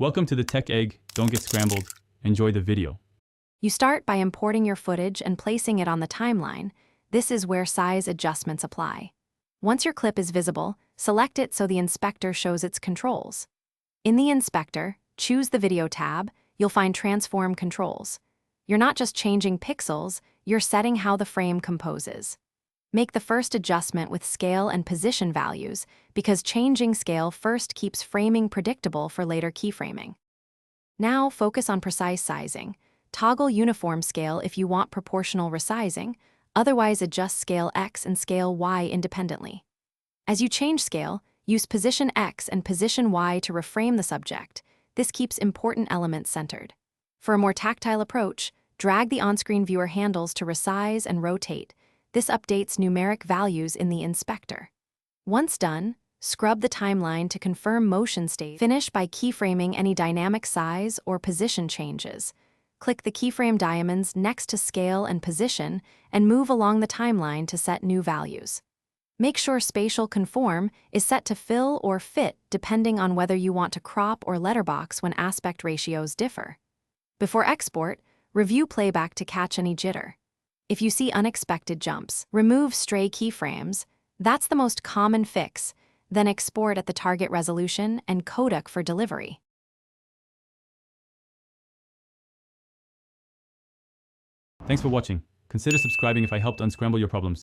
Welcome to the Tech Egg. Don't get scrambled. Enjoy the video. You start by importing your footage and placing it on the timeline. This is where size adjustments apply. Once your clip is visible, select it so the inspector shows its controls. In the inspector, choose the Video tab. You'll find Transform Controls. You're not just changing pixels, you're setting how the frame composes. Make the first adjustment with scale and position values, because changing scale first keeps framing predictable for later keyframing. Now focus on precise sizing. Toggle uniform scale if you want proportional resizing, otherwise adjust scale X and scale Y independently. As you change scale, use position X and position Y to reframe the subject. This keeps important elements centered. For a more tactile approach, drag the on-screen viewer handles to resize and rotate. This updates numeric values in the inspector. Once done, scrub the timeline to confirm motion state. Finish by keyframing any dynamic size or position changes. Click the keyframe diamonds next to scale and position and move along the timeline to set new values. Make sure spatial conform is set to fill or fit depending on whether you want to crop or letterbox when aspect ratios differ. Before export, review playback to catch any jitter. If you see unexpected jumps, remove stray keyframes. That's the most common fix. Then export at the target resolution and codec for delivery. Thanks for watching. Consider subscribing if I helped unscramble your problems.